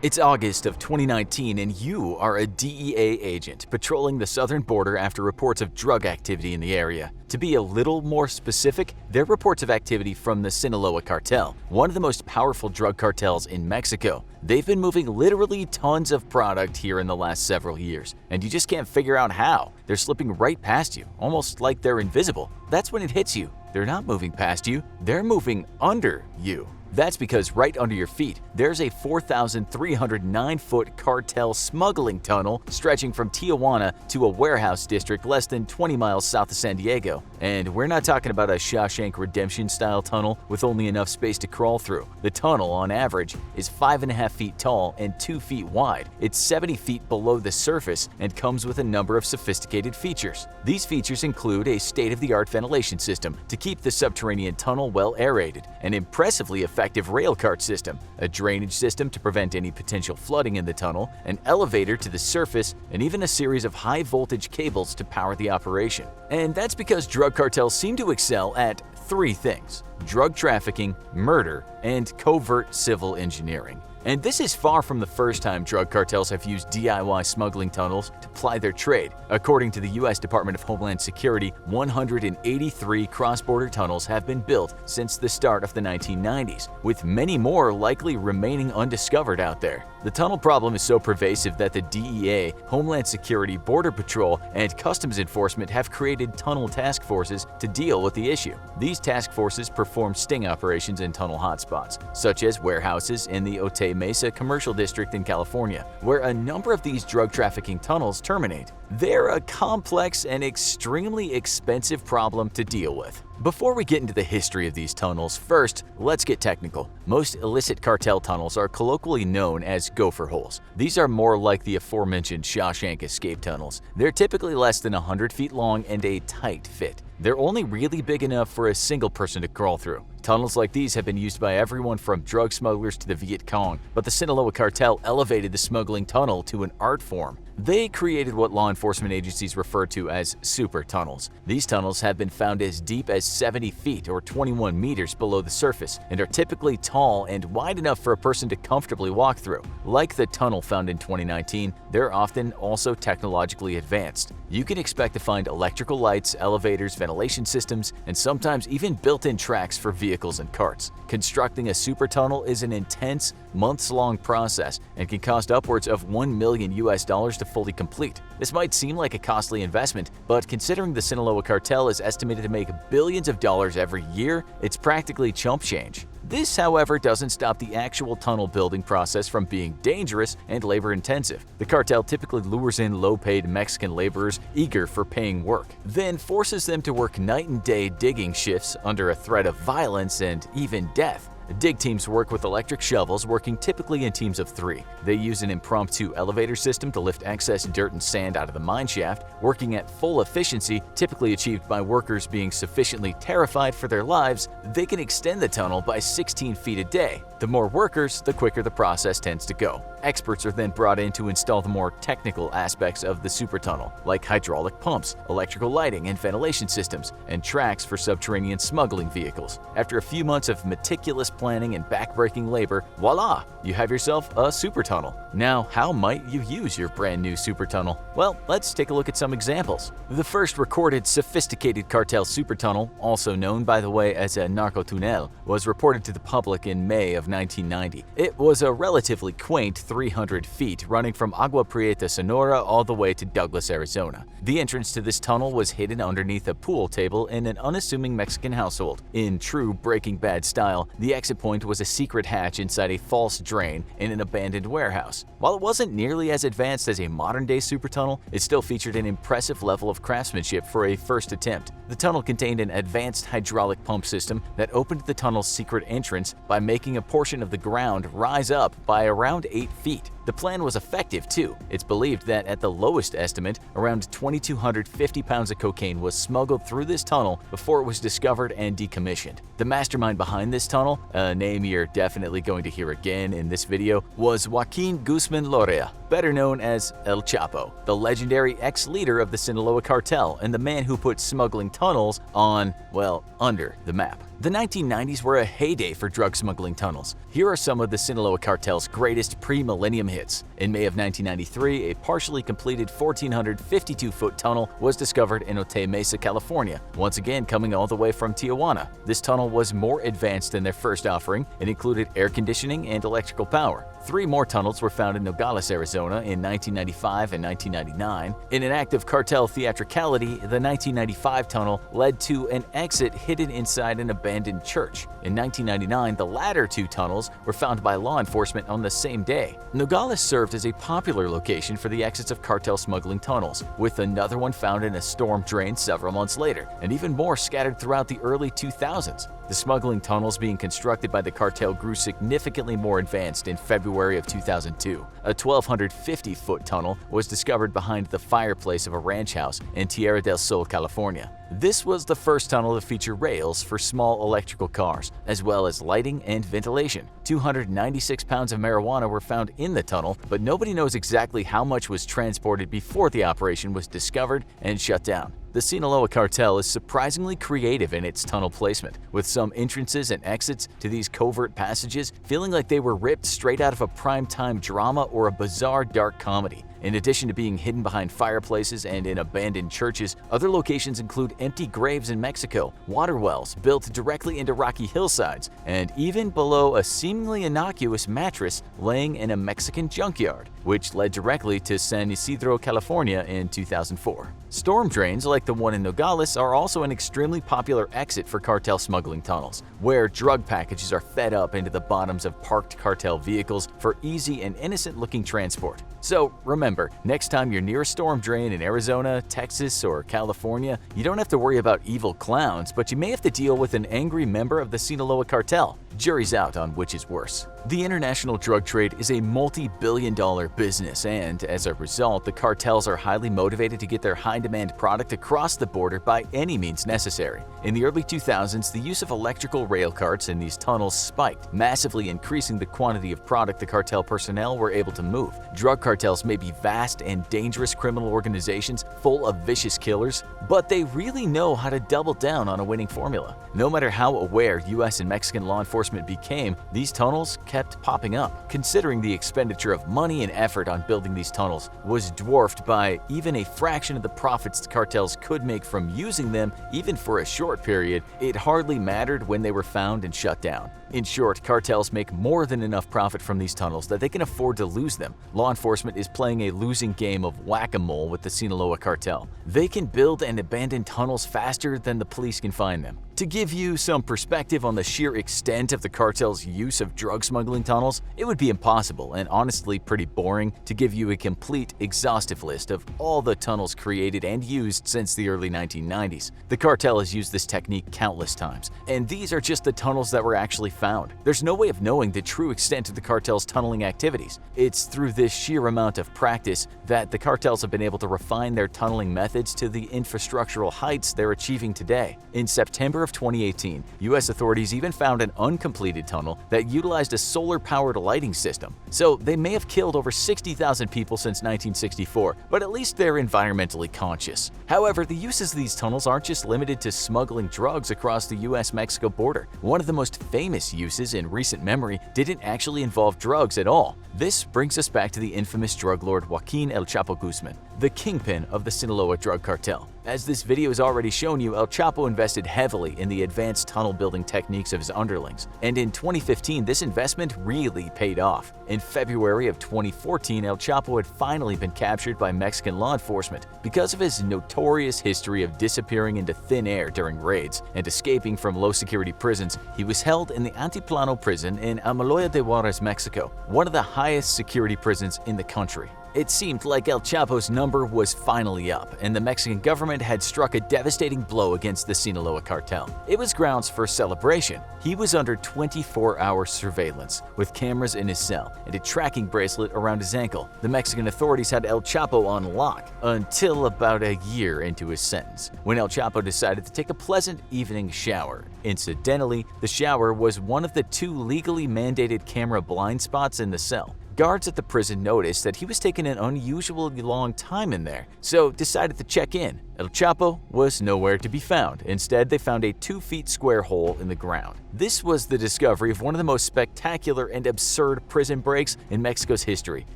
It's August of 2019 and you are a DEA agent patrolling the southern border after reports of drug activity in the area. To be a little more specific, they're reports of activity from the Sinaloa Cartel, one of the most powerful drug cartels in Mexico. They've been moving literally tons of product here in the last several years, and you just can't figure out how. They're slipping right past you, almost like they're invisible. That's when it hits you. They're not moving past you, they're moving under you. That's because right under your feet, there's a 4,309-foot cartel smuggling tunnel stretching from Tijuana to a warehouse district less than 20 miles south of San Diego. And we're not talking about a Shawshank Redemption-style tunnel with only enough space to crawl through. The tunnel, on average, is 5.5 feet tall and 2 feet wide. It's 70 feet below the surface and comes with a number of sophisticated features. These features include a state-of-the-art ventilation system to keep the subterranean tunnel well aerated, an impressively effective railcar system, a drainage system to prevent any potential flooding in the tunnel, an elevator to the surface, and even a series of high-voltage cables to power the operation. And that's because drug cartels seem to excel at three things: drug trafficking, murder, and covert civil engineering. And this is far from the first time drug cartels have used DIY smuggling tunnels to ply their trade. According to the U.S. Department of Homeland Security, 183 cross-border tunnels have been built since the start of the 1990s, with many more likely remaining undiscovered out there. The tunnel problem is so pervasive that the DEA, Homeland Security, Border Patrol, and Customs Enforcement have created tunnel task forces to deal with the issue. These task forces perform sting operations in tunnel hotspots, such as warehouses in the Otay Mesa Commercial District in California, where a number of these drug trafficking tunnels terminate. They're a complex and extremely expensive problem to deal with. Before we get into the history of these tunnels, first, let's get technical. Most illicit cartel tunnels are colloquially known as gopher holes. These are more like the aforementioned Shawshank escape tunnels. They're typically less than 100 feet long and a tight fit. They're only really big enough for a single person to crawl through. Tunnels like these have been used by everyone from drug smugglers to the Viet Cong, but the Sinaloa Cartel elevated the smuggling tunnel to an art form. They created what law enforcement agencies refer to as super tunnels. These tunnels have been found as deep as 70 feet or 21 meters below the surface and are typically tall and wide enough for a person to comfortably walk through. Like the tunnel found in 2019, they're often also technologically advanced. You can expect to find electrical lights, elevators, ventilation systems, and sometimes even built-in tracks for vehicles and carts. Constructing a super tunnel is an intense, months-long process and can cost upwards of $1 million to fully complete. This might seem like a costly investment, but considering the Sinaloa Cartel is estimated to make billions of dollars every year, it's practically chump change. This, however, doesn't stop the actual tunnel building process from being dangerous and labor-intensive. The cartel typically lures in low-paid Mexican laborers eager for paying work, then forces them to work night and day digging shifts under a threat of violence and even death. Dig teams work with electric shovels, working typically in teams of 3. They use an impromptu elevator system to lift excess dirt and sand out of the mine shaft, working at full efficiency, typically achieved by workers being sufficiently terrified for their lives. They can extend the tunnel by 16 feet a day. The more workers, the quicker the process tends to go. Experts are then brought in to install the more technical aspects of the super tunnel, like hydraulic pumps, electrical lighting and ventilation systems, and tracks for subterranean smuggling vehicles. After a few months of meticulous planning and backbreaking labor, voila! You have yourself a super tunnel. Now, how might you use your brand new super tunnel? Well, let's take a look at some examples. The first recorded sophisticated cartel super tunnel, also known by the way as a narco-tunnel, was reported to the public in May of 1990. It was a relatively quaint 300 feet running from Agua Prieta, Sonora all the way to Douglas, Arizona. The entrance to this tunnel was hidden underneath a pool table in an unassuming Mexican household. In true Breaking Bad style, the exit point was a secret hatch inside a false drain in an abandoned warehouse. While it wasn't nearly as advanced as a modern-day super tunnel, it still featured an impressive level of craftsmanship for a first attempt. The tunnel contained an advanced hydraulic pump system that opened the tunnel's secret entrance by making a portion of the ground rise up by around 8 feet. The plan was effective too. It's believed that at the lowest estimate, around 2,250 pounds of cocaine was smuggled through this tunnel before it was discovered and decommissioned. The mastermind behind this tunnel, a name you're definitely going to hear again in this video, was Joaquin Guzman Lorea. better known as El Chapo, the legendary ex-leader of the Sinaloa Cartel and the man who put smuggling tunnels on, well, under the map. The 1990s were a heyday for drug smuggling tunnels. Here are some of the Sinaloa Cartel's greatest pre-millennium hits. In May of 1993, a partially completed 1,452-foot tunnel was discovered in Otay Mesa, California, once again coming all the way from Tijuana. This tunnel was more advanced than their first offering and included air conditioning and electrical power. 3 more tunnels were found in Nogales, Arizona in 1995 and 1999. In an act of cartel theatricality, the 1995 tunnel led to an exit hidden inside an abandoned church. In 1999, the latter 2 tunnels were found by law enforcement on the same day. Nogales served as a popular location for the exits of cartel smuggling tunnels, with another one found in a storm drain several months later, and even more scattered throughout the early 2000s. The smuggling tunnels being constructed by the cartel grew significantly more advanced in February of 2002. A 1,250-foot tunnel was discovered behind the fireplace of a ranch house in Tierra del Sol, California. This was the first tunnel to feature rails for small electrical cars, as well as lighting and ventilation. 296 pounds of marijuana were found in the tunnel, but nobody knows exactly how much was transported before the operation was discovered and shut down. The Sinaloa Cartel is surprisingly creative in its tunnel placement, with some entrances and exits to these covert passages feeling like they were ripped straight out of a primetime drama or a bizarre dark comedy. In addition to being hidden behind fireplaces and in abandoned churches, other locations include empty graves in Mexico, water wells built directly into rocky hillsides, and even below a seemingly innocuous mattress laying in a Mexican junkyard, which led directly to San Isidro, California in 2004. Storm drains like the one in Nogales are also an extremely popular exit for cartel smuggling tunnels, where drug packages are fed up into the bottoms of parked cartel vehicles for easy and innocent-looking transport. So remember, next time you're near a storm drain in Arizona, Texas, or California, you don't have to worry about evil clowns, but you may have to deal with an angry member of the Sinaloa Cartel. Jury's out on which is worse. The international drug trade is a multi-billion-dollar business, and as a result, the cartels are highly motivated to get their high-demand product across the border by any means necessary. In the early 2000s, the use of electrical rail carts in these tunnels spiked, massively increasing the quantity of product the cartel personnel were able to move. Drug cartels may be vast and dangerous criminal organizations full of vicious killers, but they really know how to double down on a winning formula. No matter how aware US and Mexican law enforcement became, these tunnels kept popping up. Considering the expenditure of money and effort on building these tunnels was dwarfed by even a fraction of the profits the cartels could make from using them, even for a short period, it hardly mattered when they were found and shut down. In short, cartels make more than enough profit from these tunnels that they can afford to lose them. Law enforcement is playing a losing game of whack-a-mole with the Sinaloa Cartel. They can build and abandon tunnels faster than the police can find them. To give you some perspective on the sheer extent of the cartel's use of drug smuggling tunnels, it would be impossible and honestly pretty boring to give you a complete, exhaustive list of all the tunnels created and used since the early 1990s. The cartel has used this technique countless times, and these are just the tunnels that were actually found. There's no way of knowing the true extent of the cartel's tunneling activities. It's through this sheer amount of practice that the cartels have been able to refine their tunneling methods to the infrastructural heights they're achieving today. In September of 2018, US authorities even found an uncompleted tunnel that utilized a solar-powered lighting system. So they may have killed over 60,000 people since 1964, but at least they're environmentally conscious. However, the uses of these tunnels aren't just limited to smuggling drugs across the US-Mexico border. One of the most famous uses in recent memory didn't actually involve drugs at all. This brings us back to the infamous drug lord Joaquin El Chapo Guzman, the kingpin of the Sinaloa drug cartel. As this video has already shown you, El Chapo invested heavily in the advanced tunnel building techniques of his underlings, and in 2015 this investment really paid off. In February of 2014, El Chapo had finally been captured by Mexican law enforcement. Because of his notorious history of disappearing into thin air during raids and escaping from low-security prisons, he was held in the Altiplano prison in Amaloya de Juarez, Mexico, one of the highest security prisons in the country. It seemed like El Chapo's number was finally up, and the Mexican government had struck a devastating blow against the Sinaloa cartel. It was grounds for celebration. He was under 24-hour surveillance, with cameras in his cell and a tracking bracelet around his ankle. The Mexican authorities had El Chapo on lock until about a year into his sentence, when El Chapo decided to take a pleasant evening shower. Incidentally, the shower was one of the 2 legally mandated camera blind spots in the cell. Guards at the prison noticed that he was taking an unusually long time in there, so decided to check in. El Chapo was nowhere to be found. Instead, they found a 2 feet square hole in the ground. This was the discovery of one of the most spectacular and absurd prison breaks in Mexico's history.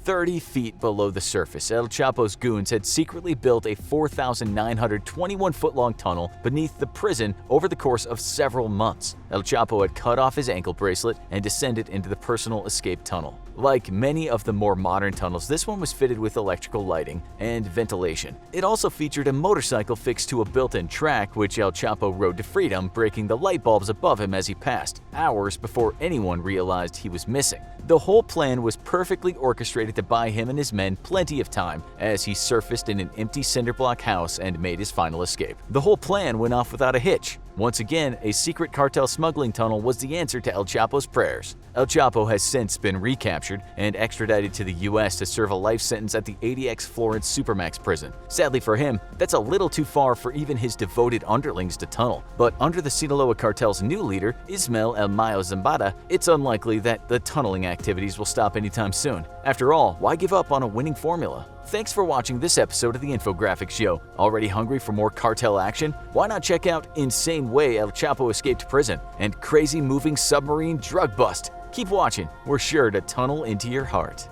30 feet below the surface, El Chapo's goons had secretly built a 4,921-foot-long tunnel beneath the prison over the course of several months. El Chapo had cut off his ankle bracelet and descended into the personal escape tunnel. Like many of the more modern tunnels, this one was fitted with electrical lighting and ventilation. It also featured a motorcycle fixed to a built-in track, which El Chapo rode to freedom, breaking the light bulbs above him as he passed, hours before anyone realized he was missing. The whole plan was perfectly orchestrated to buy him and his men plenty of time as he surfaced in an empty cinderblock house and made his final escape. The whole plan went off without a hitch. Once again, a secret cartel smuggling tunnel was the answer to El Chapo's prayers. El Chapo has since been recaptured and extradited to the US to serve a life sentence at the ADX Florence Supermax prison. Sadly for him, that's a little too far for even his devoted underlings to tunnel. But under the Sinaloa cartel's new leader, Ismael El Mayo Zambada, it's unlikely that the tunneling activities will stop anytime soon. After all, why give up on a winning formula? Thanks for watching this episode of the Infographics Show. Already hungry for more cartel action? Why not check out Insane Way El Chapo Escaped Prison and Crazy Moving Submarine Drug Bust? Keep watching, we're sure to tunnel into your heart.